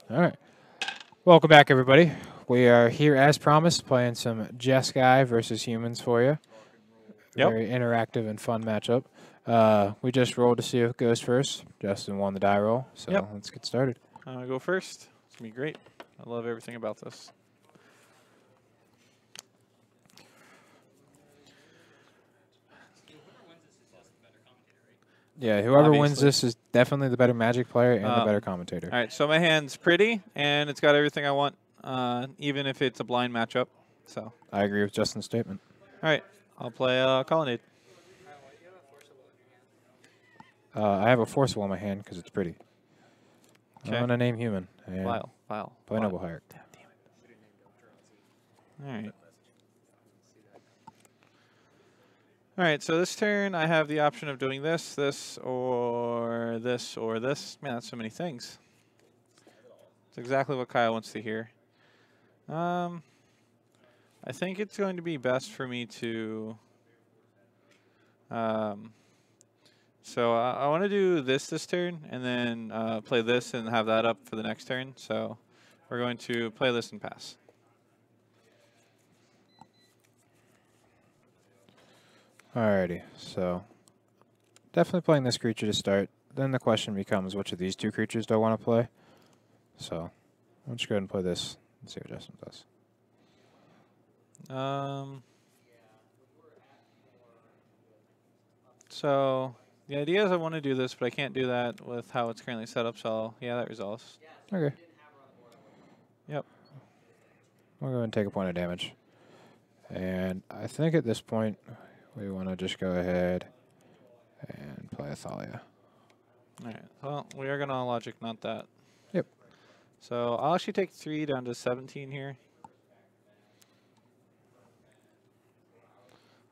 All right. Welcome back, everybody. We are here, as promised, playing some Jeskai versus humans for you. Yep. Very interactive and fun matchup. We just rolled to see who goes first. Justin won the die roll, so Yep. let's get started. I'm going to go first. It's going to be great. I love everything about this. Yeah, whoever wins Obviously. this is definitely the better Magic player and the better commentator. All right, so my hand's pretty, and it's got everything I want, even if it's a blind matchup. So, I agree with Justin's statement. all right, I'll play Colonnade. I have a Forcible in my hand because it's pretty. Okay. I'm going to name human. And Vile. play Noble Hierarch. All right. All right, so this turn I have the option of doing this, or this, or this. Man, that's so many things. It's exactly what Kyle wants to hear. I think it's going to be best for me to... So I want to do this turn, and then play this and have that up for the next turn. So we're going to play this and pass. Alrighty, so definitely playing this creature to start. Then the question becomes, which of these two creatures do I want to play? So I'll just go ahead and play this and see what Justin does. So the idea is I want to do this, but I can't do that with how it's currently set up. So yeah, that resolves. Okay. Yep. We'll go ahead and take a point of damage. And I think at this point, we want to just go ahead and play a Thalia. All right. Well, we are going to logic, not that. Yep. So I'll actually take 3 down to 17 here.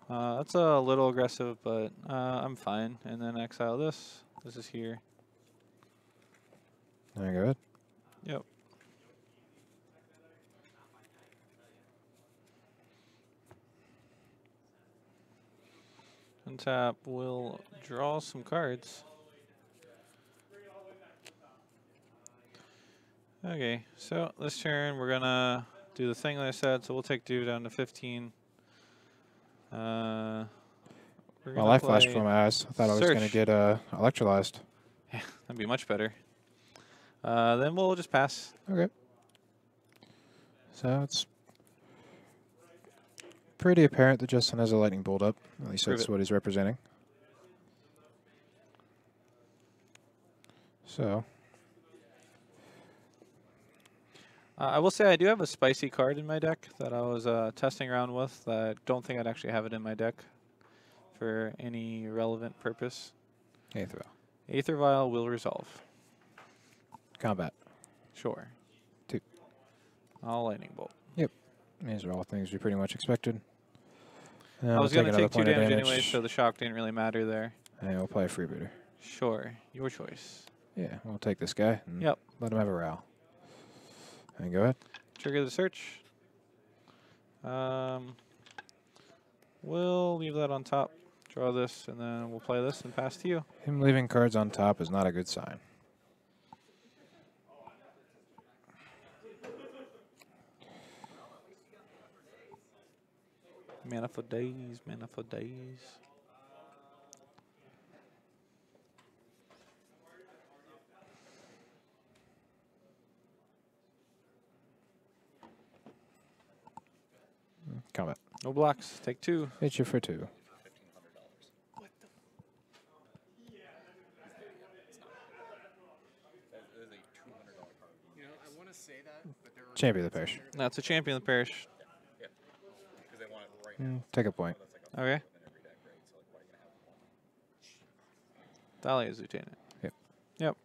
That's a little aggressive, but I'm fine. And then exile this. This is here. There you go. Yep. Untap will draw some cards. Okay, so this turn we're gonna do the thing that I said, so we'll take 2 down to 15. My life flashed before my eyes. I thought I was going to get electrolyzed. Yeah, that'd be much better. Then we'll just pass. Okay. So it's pretty apparent that Justin has a lightning bolt up. At least that's what he's representing. So I will say I do have a spicy card in my deck that I was testing around with. I don't think I'd actually have it in my deck for any relevant purpose. Aether Vial. Aether Vial will resolve. Combat. Sure. 2. All lightning bolt. Yep. These are all things we pretty much expected. I was going to take 2 damage anyway, so the shock didn't really matter there. And we'll play a freebooter. Sure. Your choice. Yeah, we'll take this guy and Yep. let him have a row. And go ahead. Trigger the search. We'll leave that on top. Draw this, and then we'll play this and pass to you. Him leaving cards on top is not a good sign. Mana for days, mana for days. Combat. No blocks. Take 2. Hit you for 2. Champion of the Parish. That's a champion of the parish. Take a point. Okay. Thalia's lieutenant. Yep. Yep.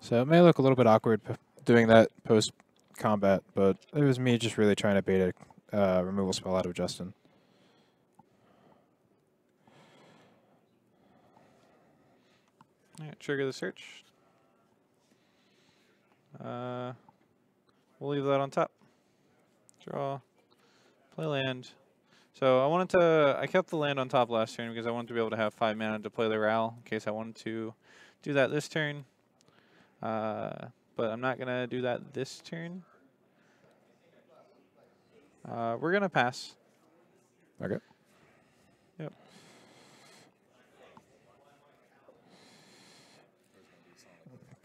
So it may look a little bit awkward doing that post-combat, but it was me just really trying to bait a removal spell out of Justin. All right, trigger the search. We'll leave that on top. Draw. Play land. So I kept the land on top last turn because I wanted to be able to have 5 mana to play the Ral in case I wanted to do that this turn. but I'm not going to do that this turn. We're going to pass. Okay. Yep.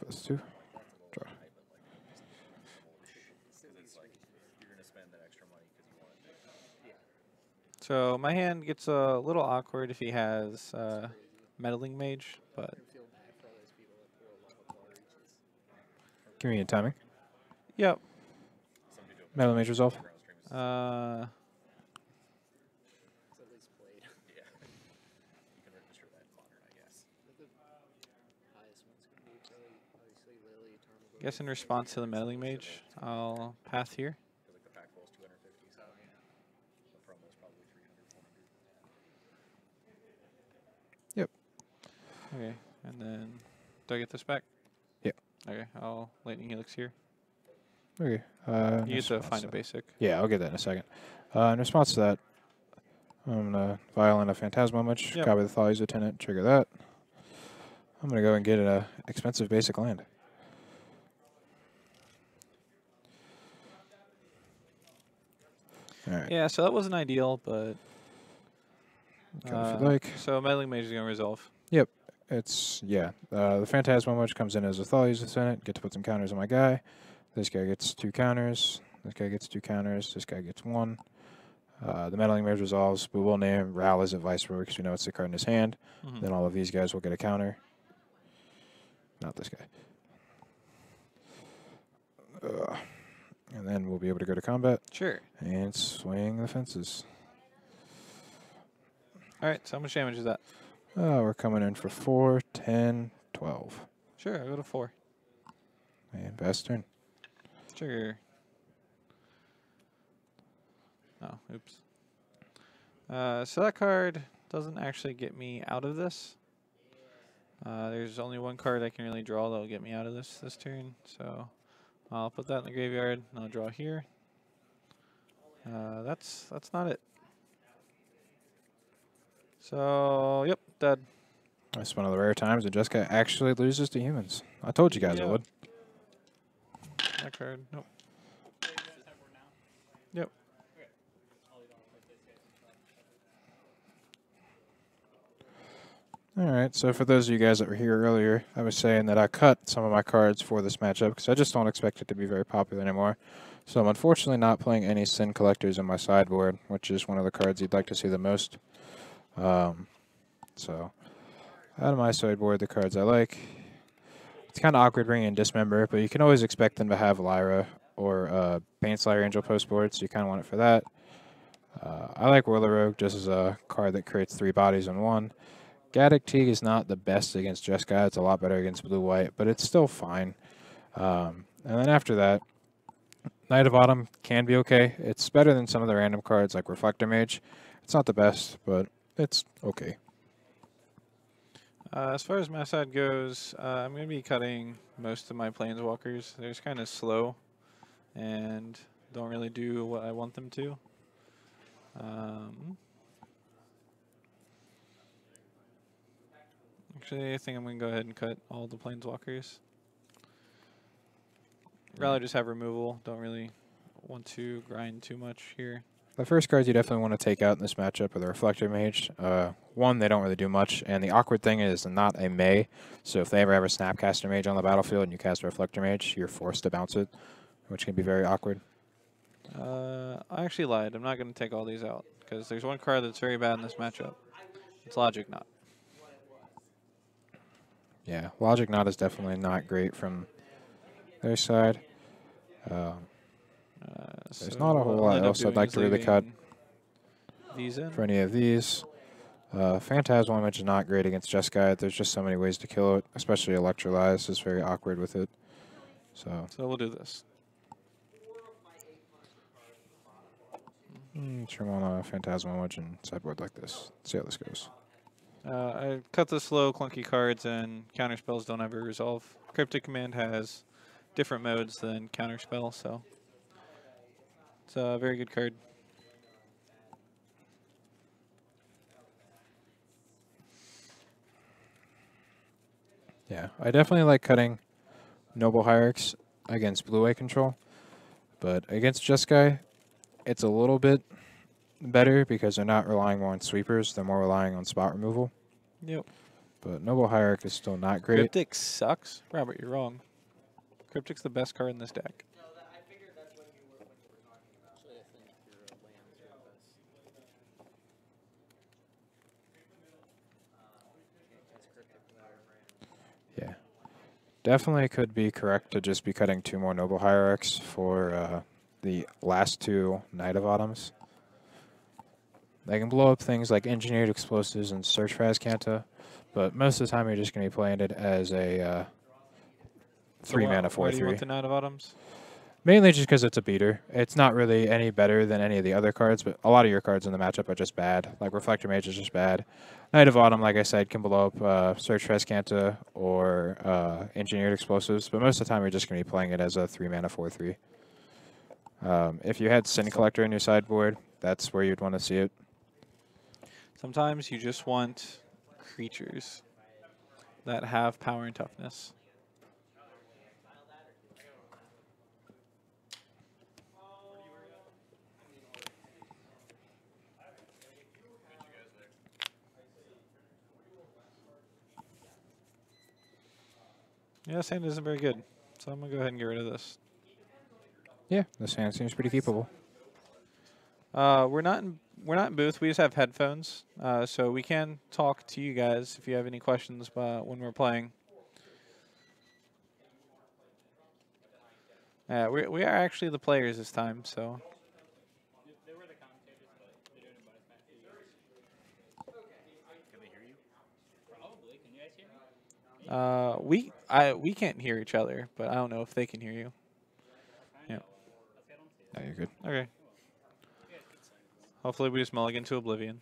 Plus 2. Draw. So my hand gets a little awkward if he has meddling mage, but Give me a timing. yep. Metal Mage Resolve. Guess in response to the meddling mage, I'll path here. Yep. Okay, and then do I get this back? Yep. Okay, I'll Lightning Helix here. Okay. You get to find a basic. Yeah, I'll get that in a second. In response to that, I'm going to Violent a Phantasmal Image, Yep. copy the Thali's Lieutenant, trigger that. I'm going to go and get an expensive basic land. All right. Yeah, so that wasn't ideal, but Go if you like. so meddling mage is going to resolve. Yep. It's, yeah. The Phantasmal Image comes in as a Thali's Lieutenant. Get to put some counters on my guy. This guy gets 2 counters. This guy gets 2 counters. This guy gets 1. The Meddling Mage resolves, but we'll name Ral as a Viceroy because we know it's the card in his hand. Then all of these guys will get a counter. Not this guy. And then we'll be able to go to combat. Sure. And swing the fences. All right, so how much damage is that? We're coming in for 4, 10, 12. Sure, I'll go to 4. And best turn. Sure. Oh, oops. So that card doesn't actually get me out of this. There's only one card I can really draw that will get me out of this turn. So I'll put that in the graveyard and I'll draw here. That's not it. So, yep, dead. That's one of the rare times that Jeskai actually loses to humans. I told you guys it would. That card, nope. Yep. Alright, so for those of you guys that were here earlier, I was saying that I cut some of my cards for this matchup because I just don't expect it to be very popular anymore. So I'm unfortunately not playing any Sin Collectors in my sideboard, which is one of the cards you'd like to see the most. So out of my sideboard, the cards I like. It's kind of awkward bringing in Dismember, but you can always expect them to have Lyra or Baneslayer Angel postboard, so you kind of want it for that. I like Whirler Rogue just as a card that creates 3 bodies in 1. Gaddock Teague is not the best against Jeskai. It's a lot better against Blue-White, but it's still fine. And then after that, Knight of Autumn can be okay. It's better than some of the random cards like Reflector Mage. It's not the best, but it's okay. As far as my side goes, I'm going to be cutting most of my Planeswalkers. They're just kind of slow and don't really do what I want them to. Actually, I think I'm going to go ahead and cut all the Planeswalkers. Rather just have removal. Don't really want to grind too much here. The first cards you definitely want to take out in this matchup are the Reflector Mage. One, they don't really do much, and the awkward thing is they're not a May, so if they ever have a Snapcaster Mage on the battlefield and you cast a Reflector Mage, you're forced to bounce it, which can be very awkward. I actually lied. I'm not going to take all these out, because there's one card that's very bad in this matchup. It's Logic Knot. Yeah, Logic Knot is definitely not great from their side. There's not a whole lot else I'd like to really cut these in. for any of these. Phantasmal Image is not great against Jeskai. There's just so many ways to kill it, especially Electrolyze is very awkward with it. So we'll do this. Trim on a Phantasmal Image and sideboard like this. See how this goes. I cut the slow, clunky cards, and counterspells don't ever resolve. Cryptic Command has different modes than counterspell, so it's a very good card. Yeah, I definitely like cutting Noble Hierarchs against blue-white control. But against Jeskai, it's a little bit better because they're not relying more on sweepers. They're more relying on spot removal. Yep. But Noble Hierarch is still not great. Cryptic sucks. Robert, you're wrong. Cryptic's the best card in this deck. Yeah. Definitely could be correct to just be cutting 2 more Noble Hierarchs for the last 2 Knight of Autumns. They can blow up things like Engineered Explosives and Search for Azcanta, but most of the time you're just going to be playing it as a 3-mana 4/3. Why do you want the Knight of Autumns? Mainly just because it's a beater. It's not really any better than any of the other cards, but a lot of your cards in the matchup are just bad. Like Reflector Mage is just bad. Knight of Autumn, like I said, can blow up Search for Azcanta or Engineered Explosives, but most of the time you're just going to be playing it as a 3-mana 4/3. If you had Sin Collector in your sideboard, that's where you'd want to see it. Sometimes you just want creatures that have power and toughness. Yeah, sand isn't very good, so I'm going to go ahead and get rid of this. Yeah, this hand seems pretty keepable. We're not in booth. We just have headphones, so we can talk to you guys if you have any questions when we're playing. Yeah, we are actually the players this time, so. They were the commentators, but they're doing a bonus match. Can they hear you? Probably. Can you guys hear me? We can't hear each other, but I don't know if they can hear you. Yeah. No, you're good. Okay. Hopefully we just mulligan to oblivion.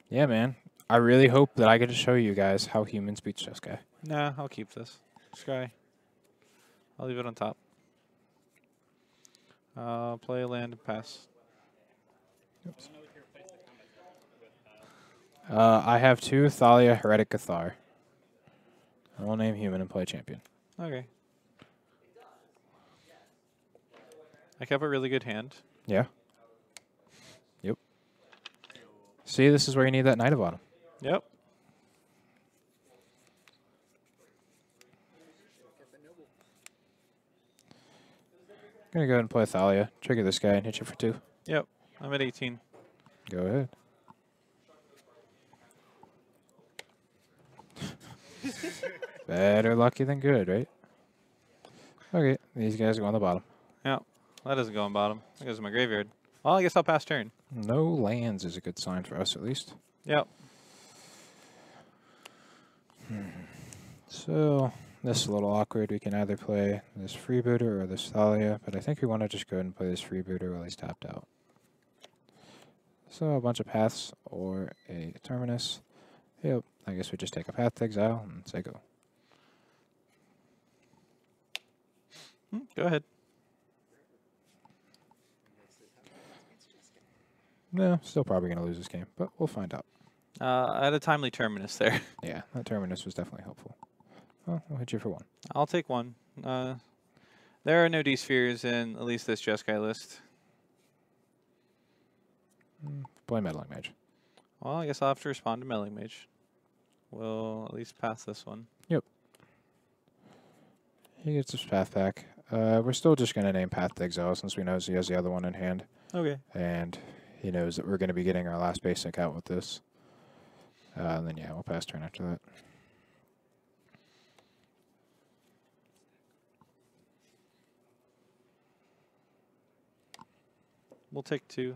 Yeah, man. I really hope that I get to show you guys how humans beat Jeskai. Nah, I'll keep this. Sky. I'll leave it on top. Play a land and pass. Oops. I have 2 Thalia Heretic Cathar. I will name human and play champion. Okay. I kept a really good hand. Yeah. Yep. See, this is where you need that Knight of Autumn. Yep. I'm going to go ahead and play Thalia, trigger this guy, and hit you for 2. Yep. I'm at 18. Go ahead. Better lucky than good, right? Okay, these guys go on the bottom. Yep. That doesn't go on bottom. That goes in my graveyard. Well, I guess I'll pass turn. No lands is a good sign for us, at least. Yep. So, this is a little awkward. We can either play this Freebooter or this Thalia, but I think we want to just go ahead and play this Freebooter while he's tapped out. So, a bunch of paths or a Terminus. Yep, I guess we just take a Path to Exile and say go. Go ahead. No, still probably going to lose this game, but we'll find out. I had a timely terminus there. Yeah, that Terminus was definitely helpful. Well, we'll hit you for 1. I'll take 1. There are no D-spheres in at least this Jeskai list. Play Meddling Mage. Well, I guess I'll have to respond to Meddling Mage. We'll at least pass this one. Yep. He gets his Path back. We're still just going to name Path to Exile since we know he has the other one in hand. Okay. And he knows that we're going to be getting our last basic out with this. And then, yeah, we'll pass turn after that. We'll take 2.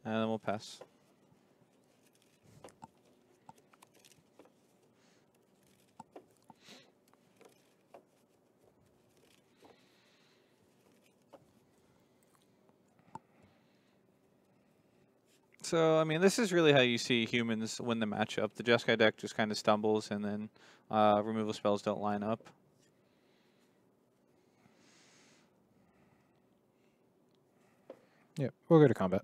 And then we'll pass. So, I mean, this is really how you see humans win the matchup. The Jeskai deck just kind of stumbles, and then removal spells don't line up. Yep, we'll go to combat.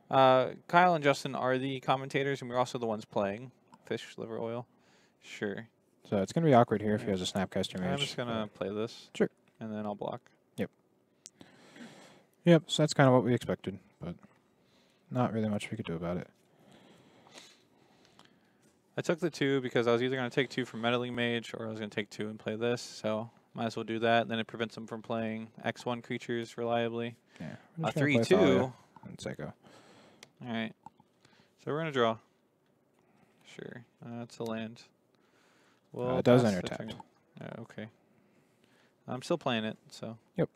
Kyle and Justin are the commentators, and we're also the ones playing. Fish liver oil. Sure. So it's going to be awkward here if he has a Snapcaster Mage. I'm just going to play this. Sure. And then I'll block. Yep, so that's kind of what we expected, but not really much we could do about it. I took the 2 because I was either going to take 2 from Meddling Mage or I was going to take 2 and play this, so might as well do that. Then it prevents him from playing X1 creatures reliably. Yeah. A 3-2. And Psycho. Alright. So we're going to draw. Sure. It's a land. Well, it does enter tapped. Okay. I'm still playing it, so. Yep.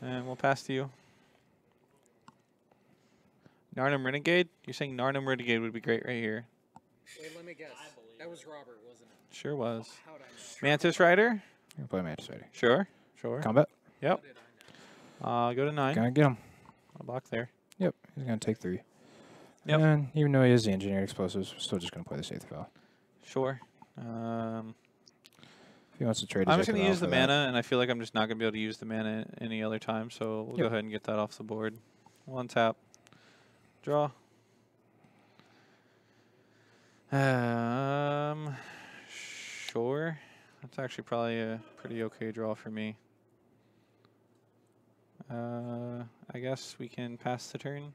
And we'll pass to you. Narnum Renegade? You're saying Narnum Renegade would be great right here. Wait, let me guess. That was Robert, wasn't it? Sure was. How'd I know? Mantis Rider? You can play Mantis Rider. Sure. Sure. Combat. Yep. How did I know? Go to 9. Gonna get him. I'll block there. Yep, he's gonna take 3. Yep. And even though he is the Engineered Explosives, we're still just gonna play the Safe Spell. Sure. If he wants to trade, I'm just going to use the mana, and I feel like I'm just not going to be able to use the mana any other time, so we'll go ahead and get that off the board. 1 tap. Draw. Sure. That's actually probably a pretty okay draw for me. I guess we can pass the turn.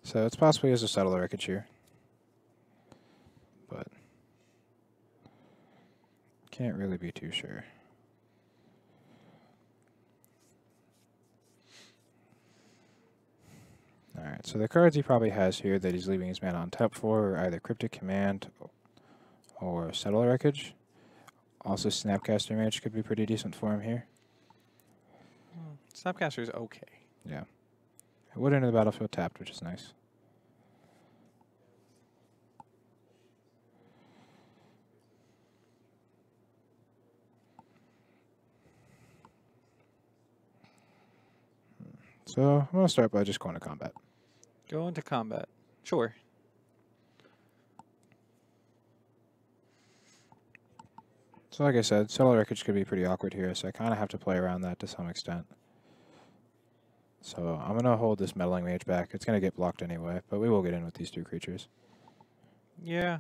So it's possible he has a Settle the Wreckage here. But can't really be too sure. Alright, so the cards he probably has here that he's leaving his mana on tap for are either Cryptic Command or Settle the Wreckage. Also Snapcaster Mage could be pretty decent for him here. Snapcaster is okay. Yeah. It would enter the battlefield tapped, which is nice. So I'm going to start by just going to combat. Go into combat. Sure. So like I said, Settle Wreckage could be pretty awkward here, so I kind of have to play around that to some extent. So I'm going to hold this Meddling Mage back. It's going to get blocked anyway, but we will get in with these 2 creatures. Yeah.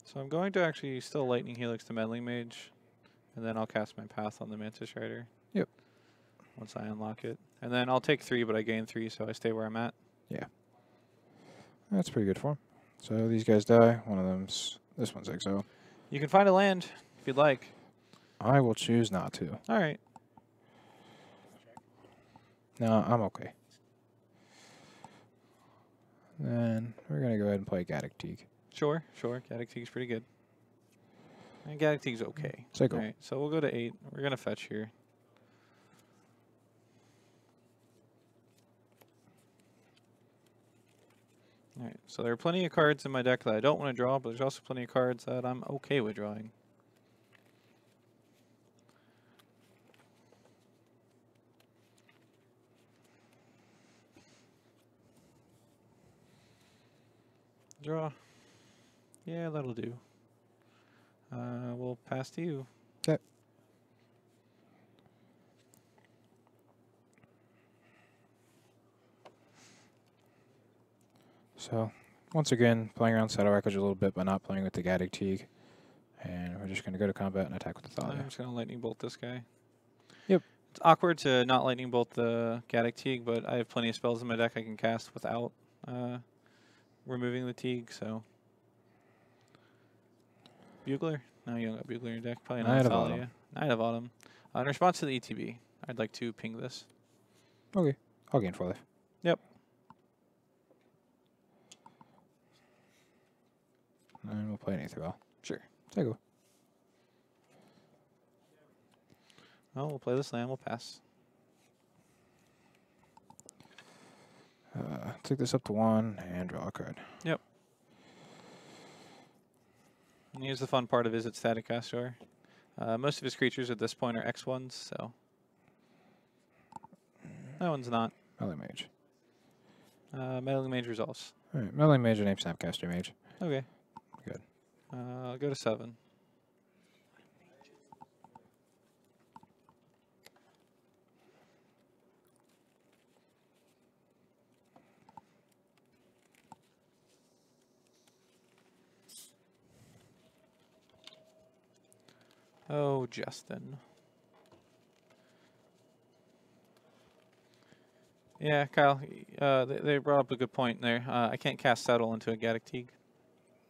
So I'm going to actually still Lightning Helix the Meddling Mage, and then I'll cast my Path on the Mantis Rider. Yep. Once I unlock it. And then I'll take 3, but I gain 3, so I stay where I'm at. Yeah. That's pretty good for him. So these guys die. One of them's... This one's Exile. You can find a land if you'd like. I will choose not to. All right. No, I'm okay. Then we're going to go ahead and play Gaddock Teague. Sure, sure. Gaddock Teague's pretty good. And Gaddock Teague's okay. Cycle. All right, so we'll go to 8. We're going to fetch here. All right, so there are plenty of cards in my deck that I don't want to draw, but there's also plenty of cards that I'm okay with drawing. Draw. Yeah, that'll do. We'll pass to you. Okay. So, once again, playing around Settle Wreckage a little bit, but not playing with the Gaddock Teague. And we're just going to go to combat and attack with the Thalia. I'm just going to Lightning Bolt this guy. Yep. It's awkward to not Lightning Bolt the Gaddock Teague, but I have plenty of spells in my deck I can cast without removing the Teague, so... Bugler? No, you don't got Bugler in your deck. Probably not Knight of Thalia. Autumn. Knight of Autumn. In response to the ETB, I'd like to ping this. Okay. I'll gain 4 life. Yep. And we'll play an Aether Well. Sure. Cycle. Well, we'll play this land. We'll pass. Take this up to 1 and draw a card. Yep. And here's the fun part of Visit Static Castor. Most of his creatures at this point are X1s, so... That one's not. Meddling Mage. Meddling Mage resolves. Alright, Meddling Mage and Snapcaster Mage. Okay. Good. I'll go to 7. Oh, Justin. Yeah, Kyle, they brought up a good point there. I can't cast Settle into a Gaddock Teeg.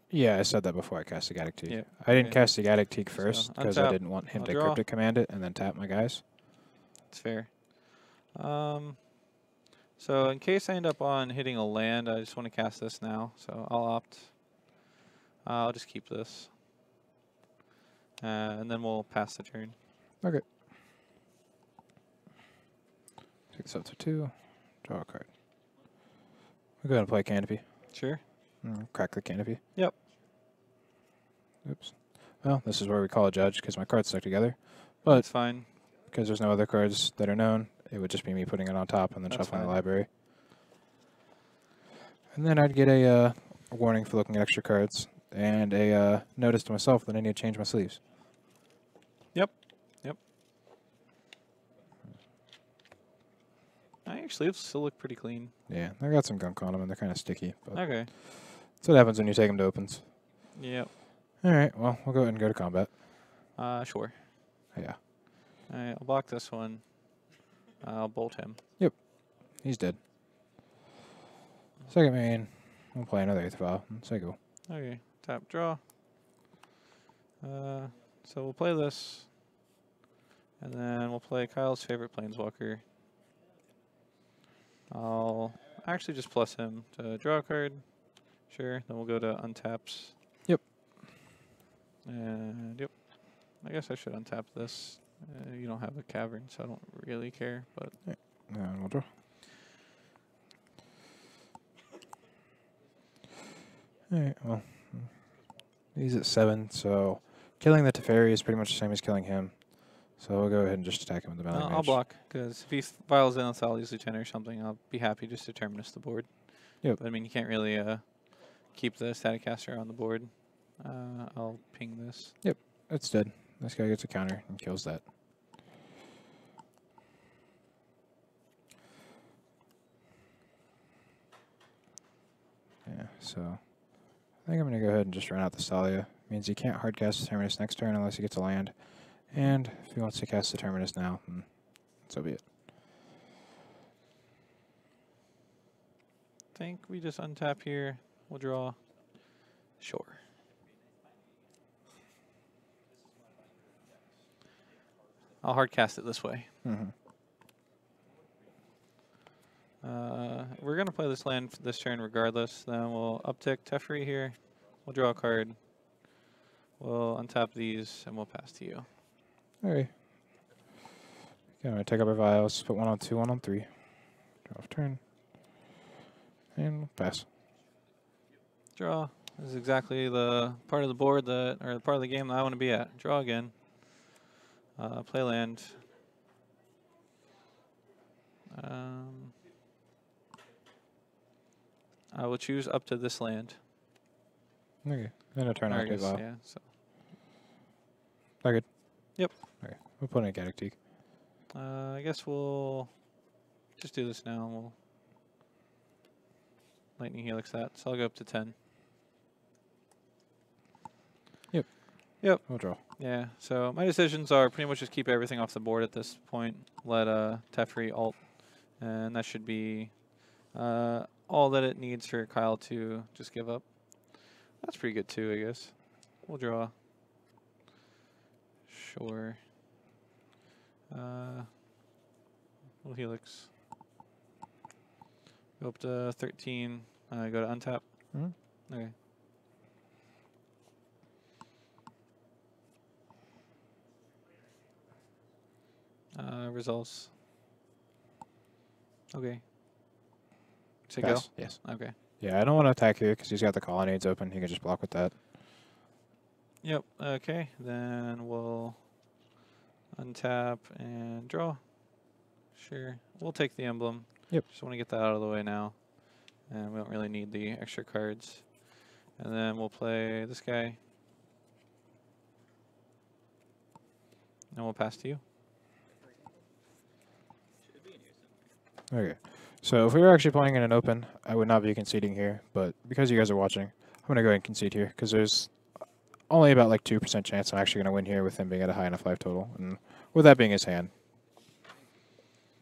Yeah, I said that before I cast the Gaddock Teeg. Yep, I didn't okay. cast the Gaddock Teeg first because I untap, didn't want him I'll to draw. Cryptic Command it and then tap my guys. It's fair. So in case I end up on hitting a land, I just want to cast this now. So I'll opt. I'll just keep this. And then we'll pass the turn. Okay. Take this up to 2. Draw a card. We'll go ahead and play Canopy. Sure. Crack the Canopy. Yep. Oops. Well, this is where we call a judge because my cards stuck together. But That's fine. because there's no other cards that are known, it would just be me putting it on top and then That's shuffling the fine. library. And then I'd get a warning for looking at extra cards and a notice to myself that I need to change my sleeves. Yep. Sleeves still look pretty clean. Yeah, I got some gunk on them and they're kind of sticky. But Okay. that's what happens when you take them to opens. Yep. All right, well, we'll go ahead and go to combat. Sure. Yeah, Alright, I'll block this one. I'll bolt him. he's dead. Second main, we'll play another 8th file and say go. Okay. Tap draw. So we'll play this. And then we'll play Kyle's favorite Planeswalker. I'll actually just plus him to draw a card. Sure. Then we'll go to untaps. Yep. And yep. I guess I should untap this. You don't have a cavern, so I don't really care. But And we'll draw. Alright, well, he's at 7, so killing the Teferi is pretty much the same as killing him. So we'll go ahead and just attack him with the Melee I'll Mage. block, because if he files in with Use Lieutenant or something, I'll be happy just to terminus the board. Yep. But I mean, you can't really keep the Static Caster on the board. I'll ping this. It's dead. This guy gets a counter and kills that. Yeah, so I think I'm going to go ahead and just run out the Stalia. Means he can't hardcast the Terminus next turn unless he gets a land. And if he wants to cast the Terminus now, so be it. Think we just untap here. We'll draw. Sure. I'll hardcast it this way. Mm-hmm. We're going to play this land this turn regardless. Then we'll uptick Teferi here. We'll draw a card. We'll untap these, and we'll pass to you. Alright. Okay, I'm going to take up our vials, put 1 on 2, 1 on 3. Draw off turn. And we'll pass. Draw. This is exactly the part of the board that, or the part of the game that I want to be at. Draw again. Play land. I will choose up to this land. Okay. Then a turn on Argus, vial. yeah. So That good? Yep. Okay. We'll put in a Gaddock Teeg. I guess we'll just do this now. And we'll Lightning Helix that. So I'll go up to 10. We'll draw. Yeah, so my decisions are pretty much just keep everything off the board at this point. Let Teferi alt, and that should be all that it needs for Kyle to just give up. That's pretty good too, I guess. We'll draw. Sure. Little Helix. Go up to 13. Go to untap. Mm-hmm. Okay. Results. Okay. To go? Pass. Yes. Okay. Yeah, I don't want to attack here because he's got the colonnades open. He can just block with that. Yep. Okay. Then we'll untap and draw. Sure. We'll take the emblem. Yep. Just want to get that out of the way now. And we don't really need the extra cards. And then we'll play this guy. And we'll pass to you. Okay. So if we were actually playing in an open, I would not be conceding here. But because you guys are watching, I'm going to go ahead and concede here because there's only about like 2% chance I'm actually going to win here with him being at a high enough life total. And with that being his hand,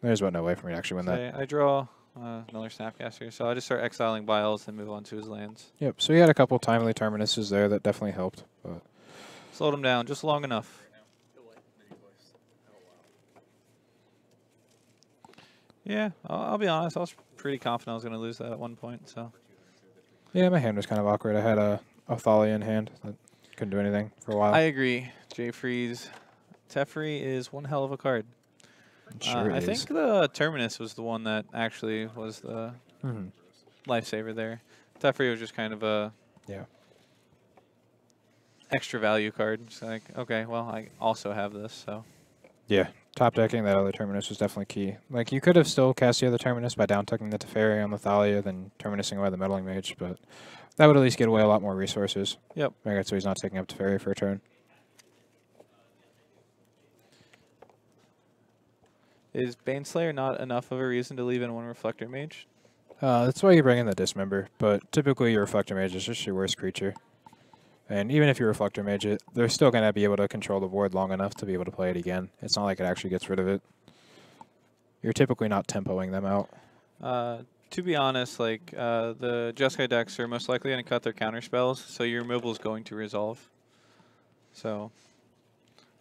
there's about no way for me to actually win that. I draw another Snapcaster, so I just start exiling Biles and move on to his lands. Yep, so he had a couple timely terminuses there that definitely helped. But Slowed him down just long enough. Yeah, I'll be honest. I was pretty confident I was going to lose that at one point. So. yeah, my hand was kind of awkward. I had a Thalia in hand that couldn't do anything for a while. I agree. J Freeze. Teferi is one hell of a card. Sure I is. think the Terminus was the one that actually was the Mm-hmm. lifesaver there. Teferi was just kind of a extra value card. It's like, okay, well, I also have this, so. Yeah, top decking that other Terminus was definitely key. Like, you could have still cast the other Terminus by down-tucking the Teferi on the Thalia than Terminusing away the Meddling Mage, but that would at least get away a lot more resources. Yep. Make it so he's not taking up Teferi for a turn. Is Baneslayer not enough of a reason to leave in one Reflector Mage? That's why you bring in the Dismember, but typically your Reflector Mage is just your worst creature. And even if you Reflector Mage it, they're still going to be able to control the board long enough to be able to play it again. It's not like it actually gets rid of it. You're typically not tempoing them out. To be honest, like, the Jeskai decks are most likely going to cut their counter spells, so your removal is going to resolve. So,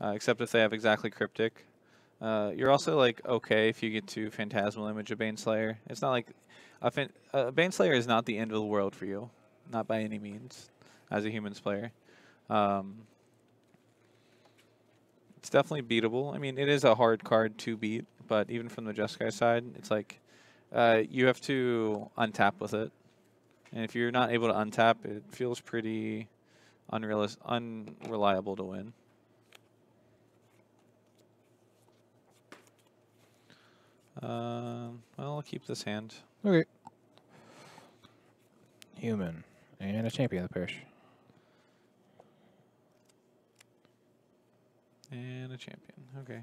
except if they have exactly Cryptic. You're also, like, okay if you get to Phantasmal Image of Baneslayer. It's not like... Baneslayer is not the end of the world for you. Not by any means, as a Humans player. It's definitely beatable. I mean, it is a hard card to beat, but even from the Jeskai side, it's like... you have to untap with it. And if you're not able to untap, it feels pretty unreliable to win. Well, I'll keep this hand. Okay. Human. And a champion of the parish. And a champion. Okay.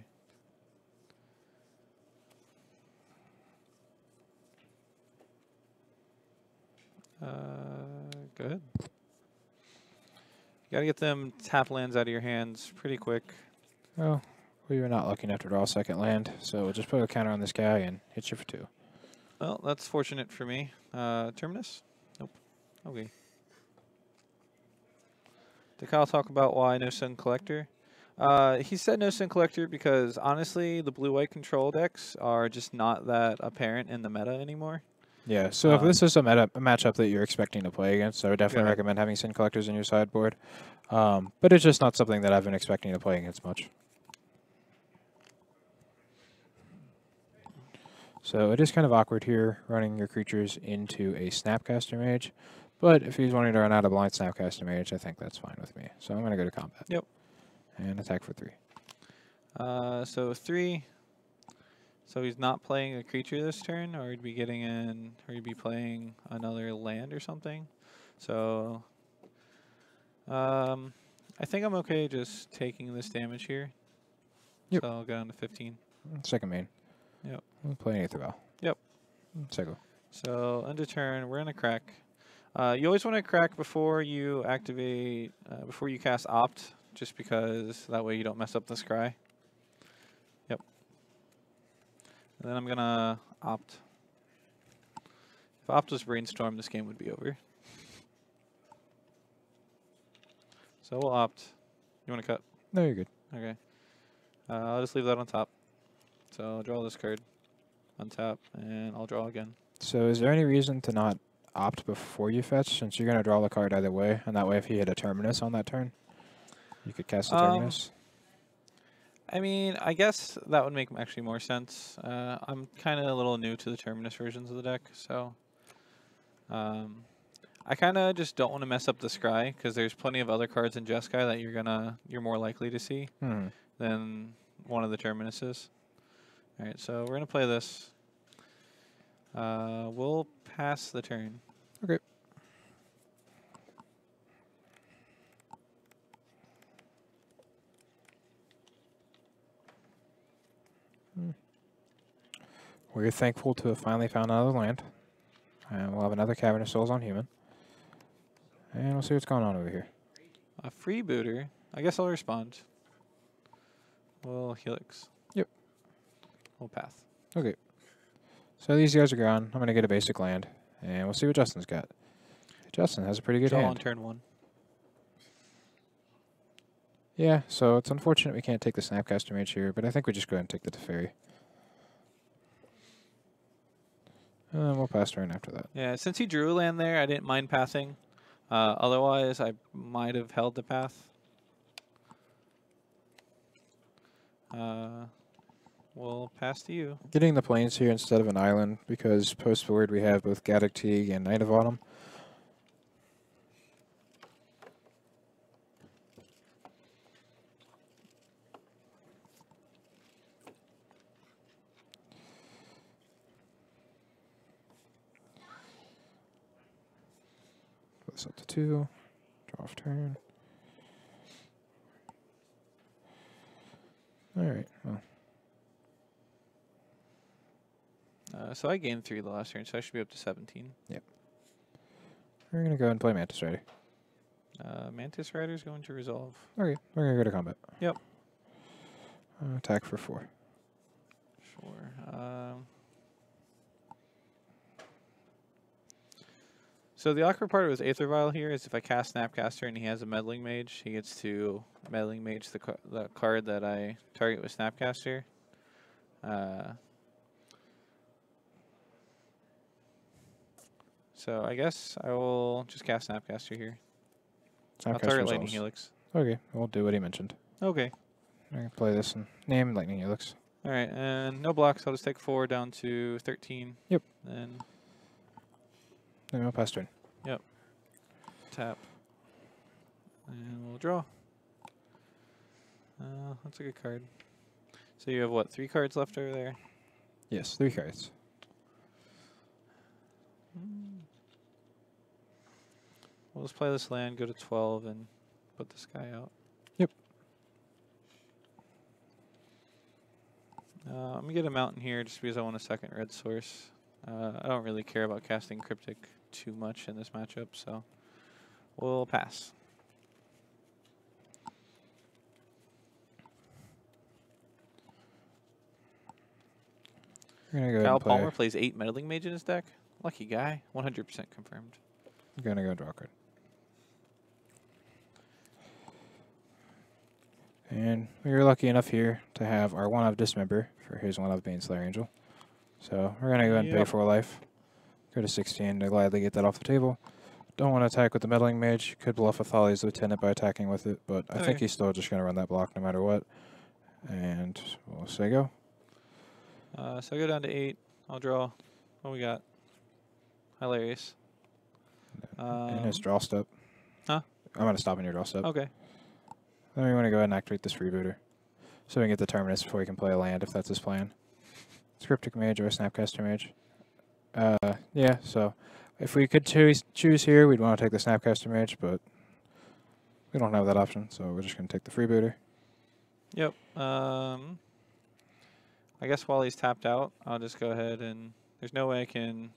Go ahead. You gotta get them tap lands out of your hands pretty quick. Oh, we were not lucky enough to draw a second land, so we'll just put a counter on this guy and hit you for 2. Well, that's fortunate for me. Terminus? Nope. Okay. Did Kyle talk about why no Sun Collector? He said no Sun Collector because, honestly, the blue-white control decks are just not that apparent in the meta anymore. Yeah, so if this is a matchup that you're expecting to play against, I would definitely recommend having Sin Collectors in your sideboard. But it's just not something that I've been expecting to play against much. So it is kind of awkward here, running your creatures into a Snapcaster Mage. But if he's wanting to run out a blind Snapcaster Mage, I think that's fine with me. So I'm going to go to combat. Yep. And attack for 3. So 3. So he's not playing a creature this turn, or he'd be getting in, or he'd be playing another land or something. So I think I'm okay just taking this damage here. Yep. So I'll go down to 15. Second main. Yep. We'll play Aether Vial. Yep. Second. So end of turn, we're gonna crack. You always want to crack before you activate, before you cast Opt, just because that way you don't mess up the scry. Yep. And then I'm gonna Opt. If Opt was Brainstorm, this game would be over. So we'll Opt. You want to cut? No, you're good. Okay. I'll just leave that on top. So I'll draw this card, untap, and I'll draw again. So is there any reason to not Opt before you fetch, since you're going to draw the card either way, and that way if he hit a Terminus on that turn, you could cast the Terminus? I mean, I guess that would make actually more sense. I'm kind of a little new to the Terminus versions of the deck, so I kind of just don't want to mess up the scry, because there's plenty of other cards in Jeskai that you're more likely to see than one of the Terminuses. All right, so we're gonna play this. We'll pass the turn. Okay. We're thankful to have finally found another land. And we'll have another Cavern of Souls on human. And we'll see what's going on over here. A freebooter. I guess I'll respond. We'll Helix. Yep. We'll path. Okay. So these guys are gone. I'm going to get a basic land, and we'll see what Justin's got. Justin has a pretty good Draw on hand. turn 1. Yeah, so it's unfortunate we can't take the Snapcaster Mage here, but I think we just go ahead and take the Teferi. And then we'll pass turn after that. Yeah, since he drew a land there, I didn't mind pathing. Otherwise, I might have held the path. We'll pass to you. Getting the plains here instead of an island, because post-board we have both Gaddock Teague and Knight of Autumn. Put this up to 2. Draw off turn. Alright, well. So I gained 3 the last turn, so I should be up to 17. Yep. We're going to go ahead and play Mantis Rider. Mantis Rider's going to resolve. Okay, we're going to go to combat. Yep. Attack for 4. Sure. So the awkward part with Aether Vial here is if I cast Snapcaster and he has a Meddling Mage, he gets to Meddling Mage the card that I target with Snapcaster. So I guess I will just cast Snapcaster here. I'll Snapcaster target Lightning resolves. Helix. Okay, we'll do what he mentioned. Okay. I'm going to play this and name Lightning Helix. All right, and no blocks. I'll just take 4 down to 13. Yep. Then Then we'll pass turn. tap. And we'll draw. That's a good card. So you have what, 3 cards left over there? Yes, 3 cards. We'll just play this land, go to 12, and put this guy out. Yep. I'm going to get a mountain here just because I want a second red source. I don't really care about casting Cryptic too much in this matchup, so we'll pass. We're going to go ahead Kyle and play. Palmer plays 8 Meddling Mage in his deck. Lucky guy. 100% confirmed. I'm going to go draw a card. And we were lucky enough here to have our 1-of Dismember for his 1-of Baneslayer Angel. So we're going to go ahead and pay Yep. 4 life. Go to 16 to gladly get that off the table. Don't want to attack with the Meddling Mage. Could bluff a Thali's Lieutenant by attacking with it, but I think Okay. he's still just going to run that block no matter what. And we'll say go. So I go down to 8. I'll draw. What we got? Hilarious. And his draw step. Huh? I'm going to stop in your draw step. Okay. Then we want to go ahead and activate this freebooter. So we can get the Terminus before we can play a land, if that's his plan. Cryptic Mage or a Snapcaster Mage. Yeah, so if we could choose here, we'd want to take the Snapcaster Mage, but we don't have that option, so we're just going to take the freebooter. Yep. I guess while he's tapped out, I'll just go ahead and... There's no way I can...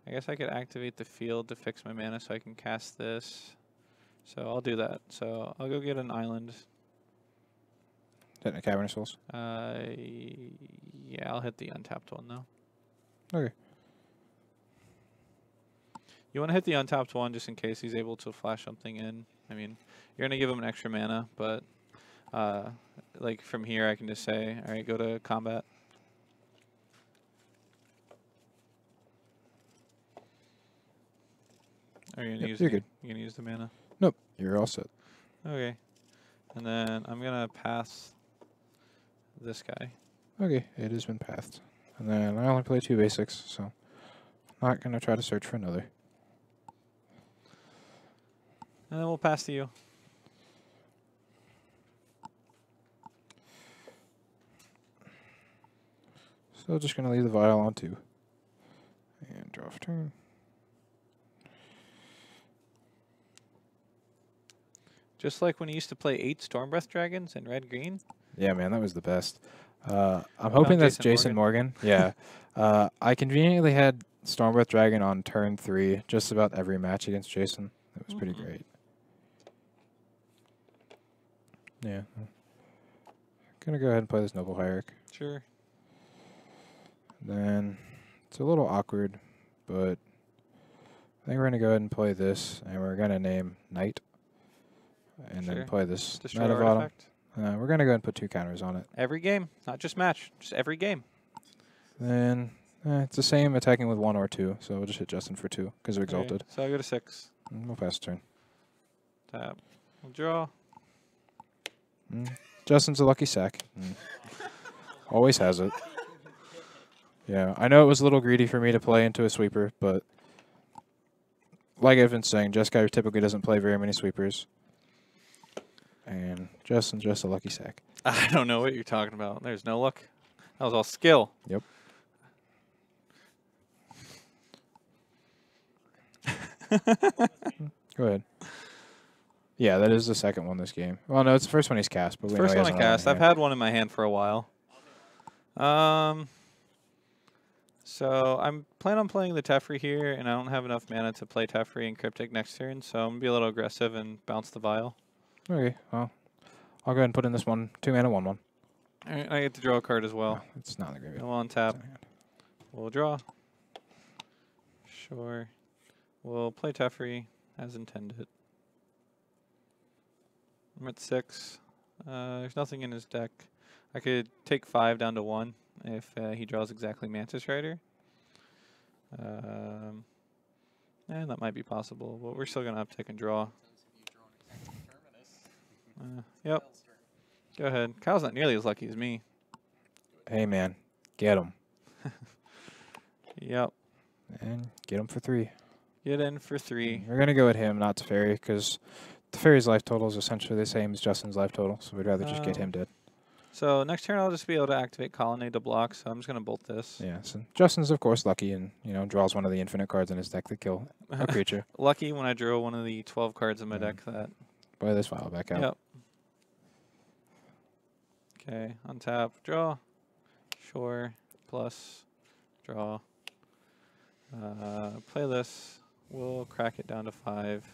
I guess I could activate the field to fix my mana so I can cast this. So I'll do that. So I'll go get an island. Hitting the Cavernous Souls. Yeah, I'll hit the untapped one though. Okay. You want to hit the untapped one just in case he's able to flash something in. I mean, you're going to give him an extra mana, but like from here I can just say, all right, go to combat. Are you gonna Yep, use you're the, good. You gonna use the mana? Nope, you're all set. Okay. And then I'm gonna pass this guy. Okay, it has been pathed. And then I only play 2 basics, so not going to try to search for another. And then we'll pass to you. So just going to leave the vial on 2. And draw off turn. Just like when you used to play 8 Stormbreath Dragons in red-green. Yeah, man, that was the best. I'm hoping that's Jason Jason Morgan. Yeah. I conveniently had Stormbreath Dragon on turn 3, just about every match against Jason. It was pretty great. Yeah. Gonna go ahead and play this Noble Hierarch. Sure. Then it's a little awkward, but I think we're gonna go ahead and play this, and we're gonna name Knight, and Sure. then play this Destroy Knight of Autumn. artifact. We're gonna go ahead and put 2 counters on it. Every game, not just match, just every game. Then it's the same attacking with 1 or 2, so we'll just hit Justin for 2 because of Exalted. Okay, so I go to 6. And we'll pass turn. Tap. We'll draw. Justin's a lucky sack. Always has it. Yeah, I know it was a little greedy for me to play into a sweeper, but like I've been saying, Jeskai typically doesn't play very many sweepers. And Justin's just a lucky sack. I don't know what you're talking about. There's no luck. That was all skill. Yep. Go ahead. Yeah, that is the second one this game. Well, no, it's the first one he's cast. But we First know he one I has another cast. in I've hand. had one in my hand for a while. So I'm planning on playing the Teferi here, and I don't have enough mana to play Teferi and Cryptic next turn, so I'm going to be a little aggressive and bounce the Vial. Okay, well, I'll go ahead and put in this one 2 mana 1/1. I get to draw a card as well. Oh, it's not in the graveyard. We'll untap. We'll draw. Sure. We'll play Teferi as intended. I'm at 6. There's nothing in his deck. I could take 5 down to 1 if he draws exactly Mantis Rider. And that might be possible, but we're still going to uptick and draw. Yep. Go ahead. Kyle's not nearly as lucky as me. Hey, man, get him. Yep. And get him for 3. Get in for 3. We're going to go with him, not Teferi, because Teferi's life total is essentially the same as Justin's life total, so we'd rather just get him dead. So next turn I'll just be able to activate Colonnade to block, so I'm just going to bolt this. Yeah, so Justin's, of course, lucky and, draws one of the infinite cards in his deck that kill a creature. Lucky when I drew one of the 12 cards in my deck that... Play this file back out. Yep. Okay, untap, draw. Sure, plus, draw. Play this. We'll crack it down to 5.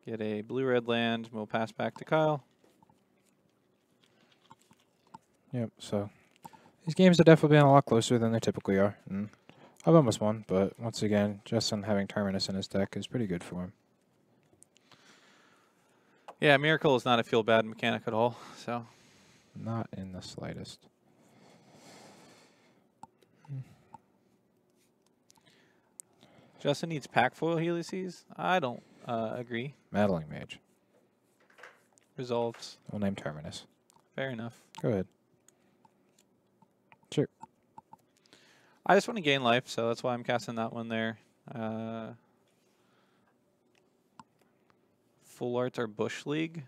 Get a blue-red land. We'll pass back to Kyle. Yep, so these games have definitely been a lot closer than they typically are. And I've almost won, but once again, Justin having Terminus in his deck is pretty good for him. Yeah, Miracle is not a feel-bad mechanic at all, so... Not in the slightest. Justin needs pack foil Helices? I don't agree. Meddling Mage. Results. We'll name Terminus. Fair enough. Go ahead. Sure. I just want to gain life, so that's why I'm casting that one there. Full Arts are Bush League.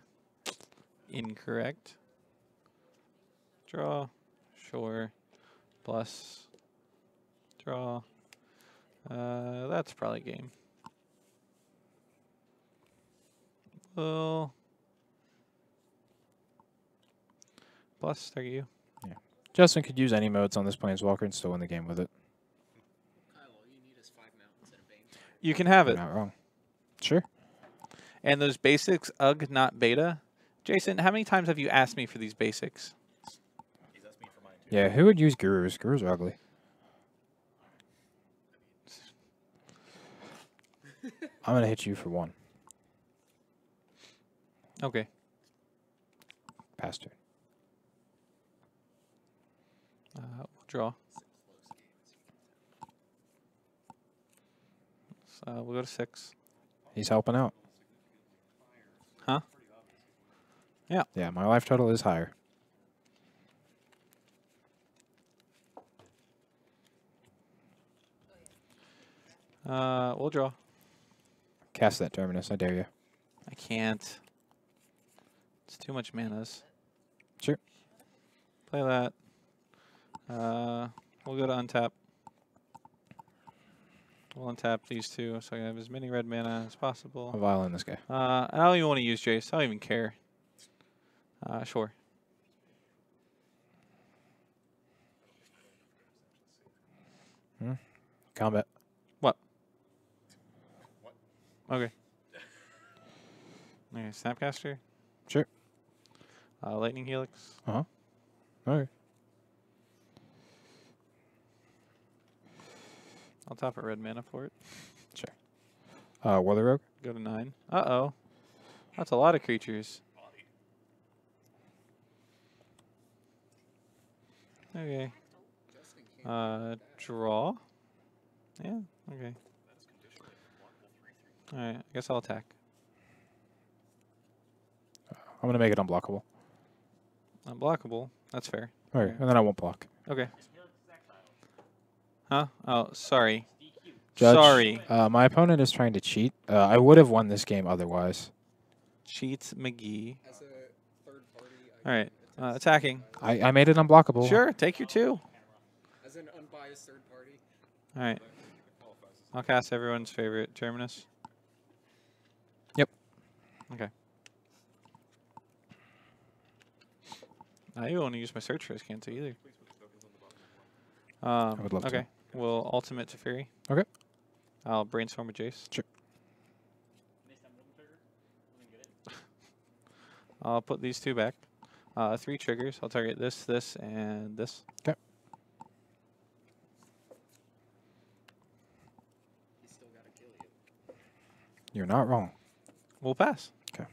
Incorrect. Draw. Sure. Plus. Draw. That's probably game. Well. Plus, there you. Yeah. Justin could use any modes on this Planeswalker and still win the game with it. Kyle, all you need is 5 mountains and a Bane. You can have You're it. not wrong. Sure. And those basics, UG, not beta. Jason, how many times have you asked me for these basics? He's asked me for mine too. Yeah, who would use Gurus? Gurus are ugly. I'm going to hit you for 1. Okay. Pass turn. We'll draw. So we'll go to 6. He's helping out. Huh? Yeah. Yeah, my life total is higher. We'll draw. Cast that Terminus, I dare you. I can't. It's too much manas. Sure. Play that. We'll go to untap. We'll untap these 2 so I can have as many red mana as possible. I'll violin this guy. I don't even want to use Jace. I don't even care. Sure. Combat. What? Okay. Okay, Snapcaster. Sure. Lightning Helix. Uh-huh. Okay. I'll top a red mana for it. Sure. Weather Rogue. Go to 9. Uh-oh. That's a lot of creatures. Okay. Draw. Yeah, okay. Alright, I guess I'll attack. I'm going to make it unblockable. Unblockable. That's fair. All right, and then I won't block. Okay. Huh? Oh, sorry. Judge, Sorry. my opponent is trying to cheat. I would have won this game otherwise. Cheats McGee. As a third party, Alright. Attacking. I made it unblockable. Sure, take your 2. as an unbiased third party, Alright. I'll cast everyone's favorite Terminus. Yep. Okay. You won't use my search risk, can't either. I would love to. Okay. We'll ultimate to Fury. Okay. I'll brainstorm with Jace. Sure. I'll put these 2 back. 3 triggers. I'll target this, this, and this. Okay. he's still got to kill you. You're not wrong. We'll pass. Okay.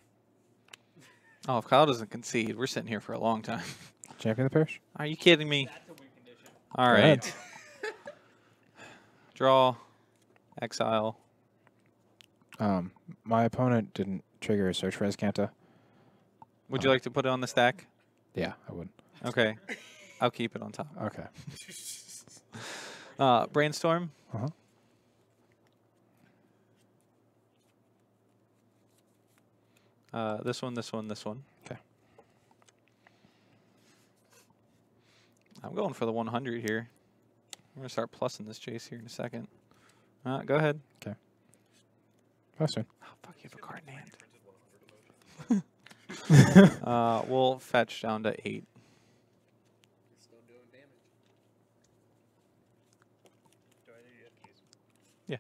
Oh, if Kyle doesn't concede, we're sitting here for a long time. Champion of the parish. Are you kidding me? That's a win condition. All Go right. ahead. Draw. Exile. My opponent didn't trigger a search for Azcanta. Would you like to put it on the stack? Yeah, I would. Okay. I'll keep it on top. Okay. Brainstorm. Uh-huh. This one, this one, this one. Okay. I'm going for the 100 here. I'm going to start plussing this Jace here in a second. Go ahead. Pass turn. Oh, fuck, you have a card in hand. We'll fetch down to 8. He's still doing damage. Do I need to keys? Yeah.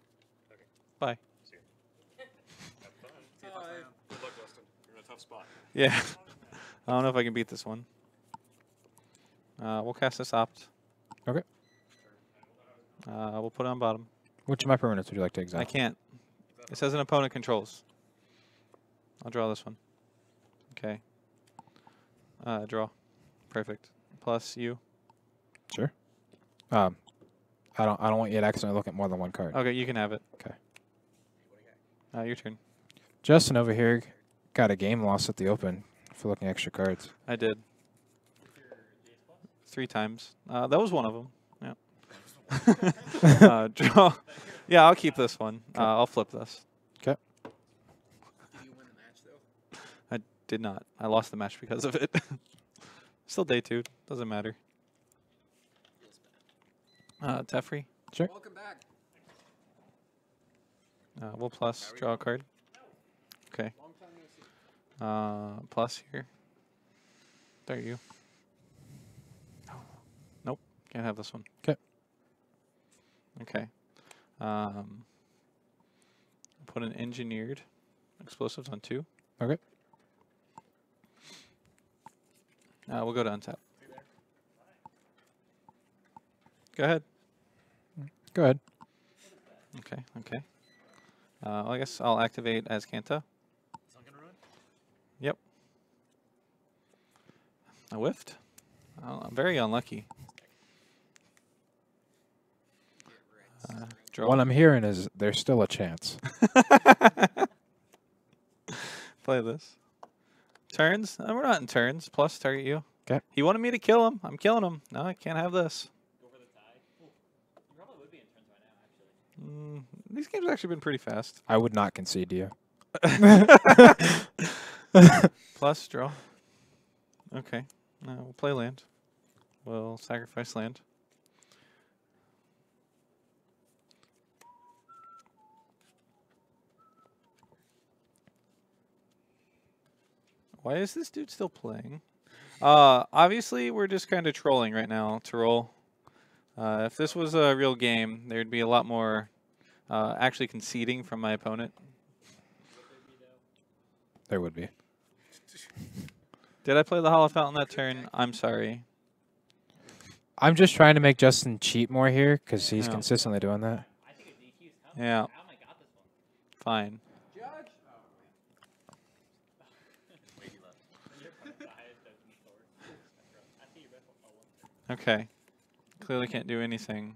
Okay. Bye. See you. Have fun. See you next time. Good luck, Dustin. You're in a tough spot. Yeah. I don't know if I can beat this one. We'll cast this opt. Okay. We'll put it on bottom. Which of my permanents would you like to exile? I can't. It says an opponent controls. I'll draw this one. Okay. Draw. Perfect. Plus you. Sure. I don't want you to accidentally look at more than one card. Okay, you can have it. Okay. Your turn. Justin over here got a game loss at the open for looking at extra cards. I did. 3 times. That was one of them. Yeah. Draw. Yeah, I'll keep this one. I'll flip this. Okay. Did you win the match though? I did not. I lost the match because of it. Still day 2. Doesn't matter. Teferi. Sure. Welcome back. We'll plus draw a card. Okay. Long time no see. Plus here. There you. Nope. Can't have this one. 'Kay. Okay. Put an engineered explosives on 2. Okay. We'll go to untap. Go ahead. Go ahead. Okay. Okay. Well, I guess I'll activate as Kanta. Sunken Ruin? Yep. I whiffed. I'm very unlucky. Draw. What I'm hearing is there's still a chance. Play this. Turns? We're not in turns. Plus, target you. 'Kay. He wanted me to kill him. I'm killing him. No, I can't have this. Go for the tie. Ooh. You probably would be in turns right now, actually. These games have actually been pretty fast. I would not concede to you. Plus, draw. Okay. We'll play land. We'll sacrifice land. Why is this dude still playing? Obviously, we're just kind of trolling right now to roll. If this was a real game, there'd be a lot more actually conceding from my opponent. There would be. Did I play the Hollow Fountain that turn? I'm sorry. I'm just trying to make Justin cheat more here because he's Yeah. consistently doing that. I think a DQ's coming. Yeah. How am I got this one? Fine. Judge. Okay. Clearly can't do anything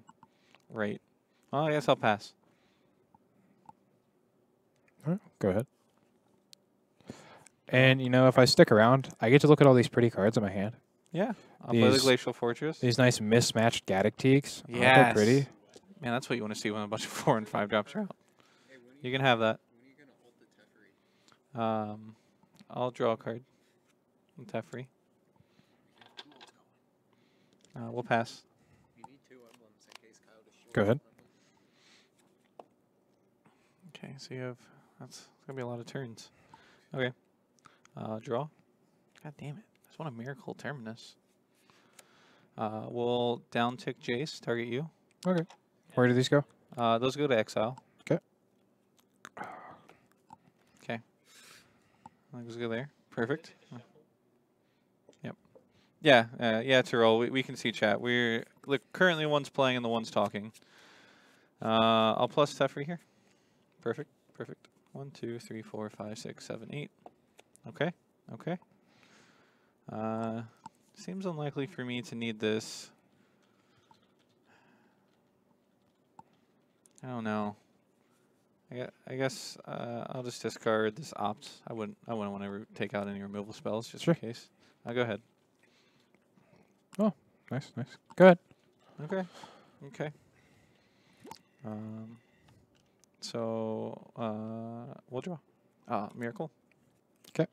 right. Well, I guess I'll pass. All right, go ahead. And, you know, if I stick around, I get to look at all these pretty cards in my hand. Yeah. I'll play the These- Glacial Fortress. These nice mismatched Gaddock Teaks. Aren't they Yes. pretty? Man, that's what you want to see when a bunch of 4 and 5 drops are out. Hey, when You can have that. When are you gonna ult the Teferi? I'll draw a card. Teferi. We'll pass. You need 2 emblems in case Kyle just shows Go ahead. up. Okay, so you have... That's going to be a lot of turns. Okay. Draw. God damn it. I just want a Miracle Terminus. We'll down tick Jace, target you. Okay. Where do these go? Those go to exile. Okay. Okay. Those go there. Perfect. Yep. Yeah, yeah, Tyrell, we can see chat. We're currently one's playing and the one's talking. I'll plus Teferi here. Perfect, perfect. 1, 2, 3, 4, 5, 6, 7, 8. Okay, okay. Seems unlikely for me to need this. I don't know. I guess I'll just discard this opt. I wouldn't want to take out any removal spells just Sure. in case. Go ahead. Nice, nice. Go ahead. Okay. Okay. So we'll draw. Miracle. 'Kay.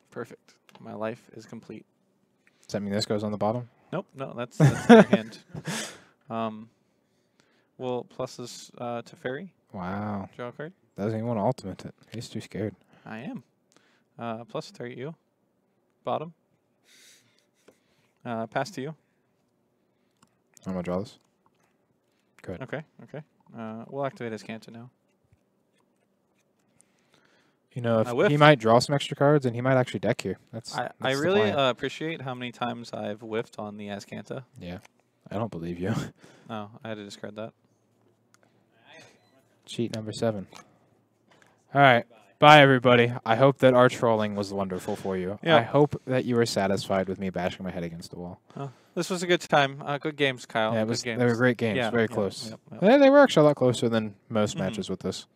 Perfect. My life is complete. Does that mean this goes on the bottom? Nope. No, that's your hand. We'll plus this to Fairy. Wow. Draw a card. Doesn't even want to ultimate it. He's too scared. I am. Plus target you. Bottom. Pass to you. I'm going to draw this. Good. Okay. Okay. We'll activate his Canton now. You know, I if he whiffed. might draw some extra cards, and he might actually deck here. That's I the really plan. appreciate how many times I've whiffed on the Azcanta. Yeah. I don't believe you. Oh, I had to discard that. Cheat number 7. All right. Bye, everybody. I hope that our trolling was wonderful for you. Yeah. I hope that you were satisfied with me bashing my head against the wall. This was a good time. Good games, Kyle. Yeah, Good games. they were great games. Yeah, Very yeah, close. yep, yep. They were actually a lot closer than most Mhm. matches with this.